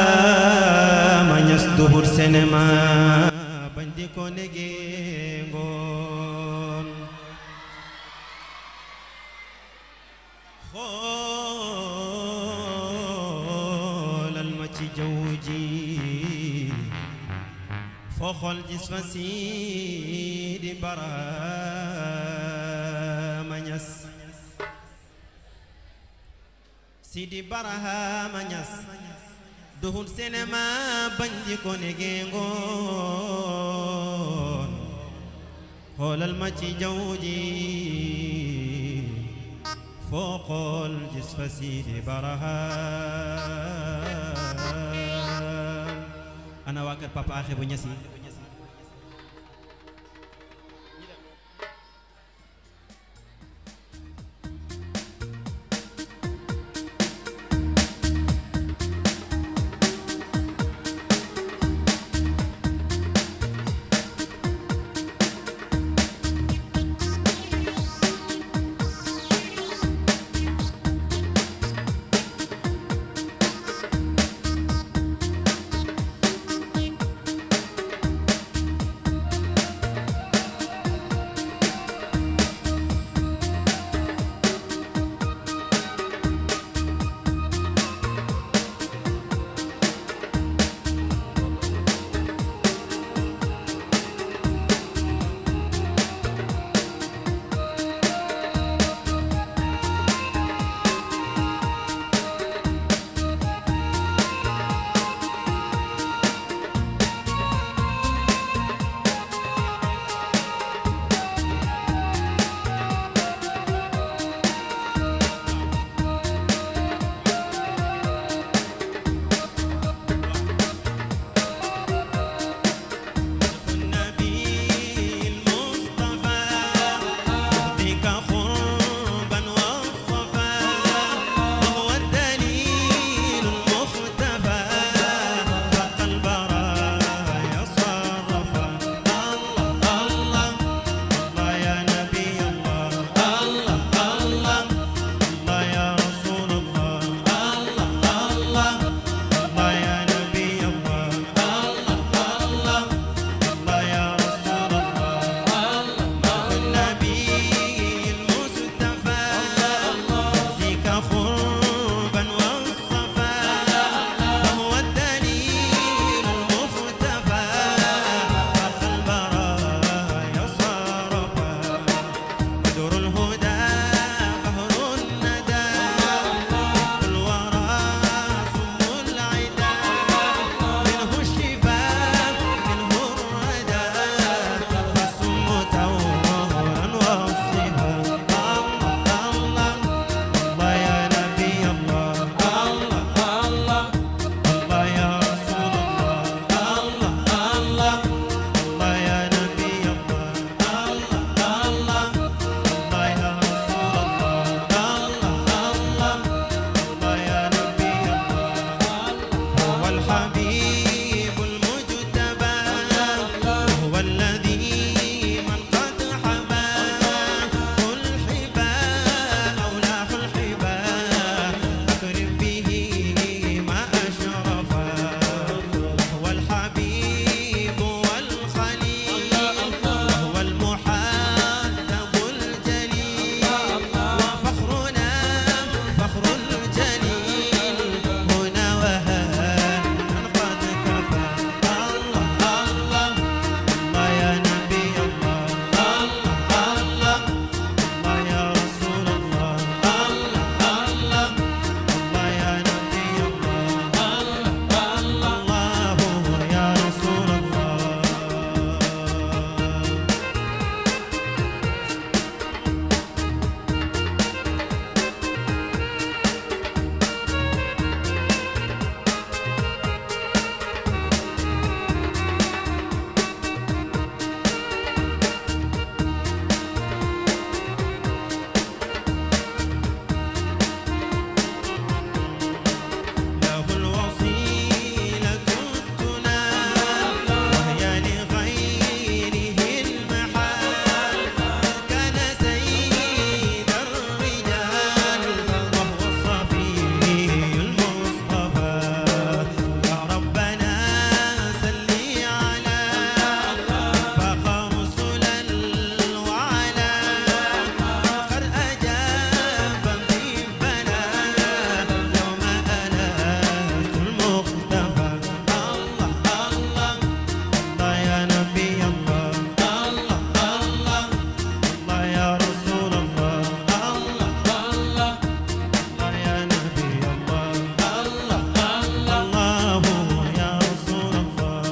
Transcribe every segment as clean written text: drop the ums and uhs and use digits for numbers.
Barhama Ñas duhur senema bandi ko nege ngoon xoolal ma ci jaww ji foo xool gis fa Sidi Barhama Ñas Sidi Barhama Ñas duhul senema bandi ko nege ngoon xoolal ma ci jaww ji foo xool gis fa Sidi Barhama ana waa kër Papa Axe bu Ñas yi يا رسول الله الله الله يا نبي الله الله الله يا رسول الله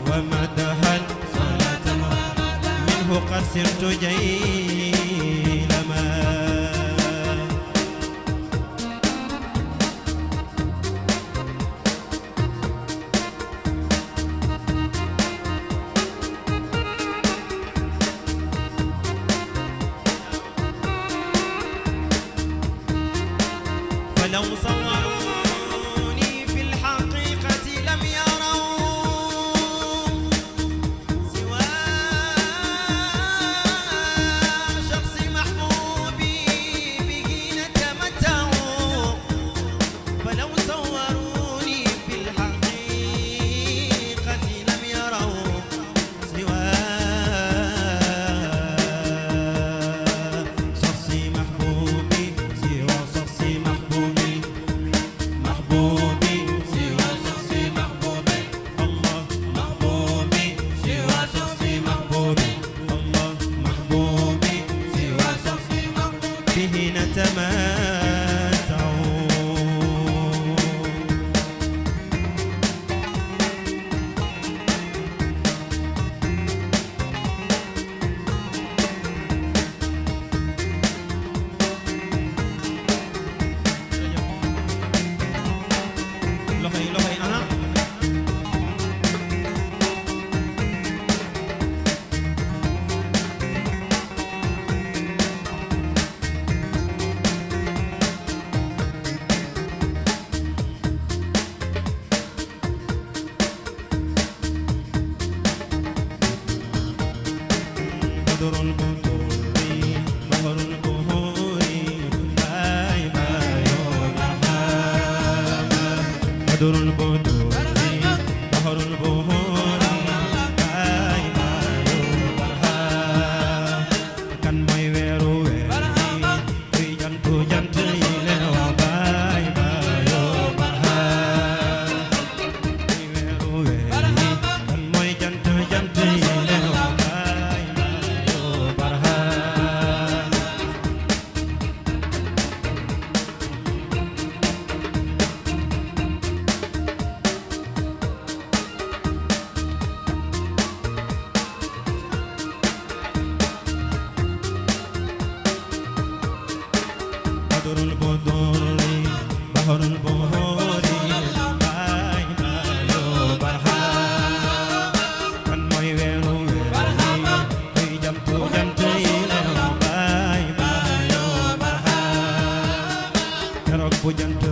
ومدحا منه قد سرت جيلما فلو صوروني في الحقيقة لم يروا سوى شخص محبوبي به نتمتعوا فلو صوروني في الحقيقة لم يروا سوى شخصي محبوبي سوى شخصي محبوبي محبوبي سوى شخصي محبوبي الله محبوبي سوى شخصي محبوبي الله محبوبي سوى شخصي محبوبي به نتمتع لحي لحي بدر البدور بحر البهور دائما يولها بدر البدور بحر البهور دائما يولها kan mooy weeru weer kuy jantu jant yi leewa baay baayoo barha kuy weeru weer kan mooy jantu jant yi leewa baay baayoo barha بدر البدور بحر البهور باي بايو برها kan mooy weeru weer kuy jantu jant yi leewa baay baayoo barha keroog bu jant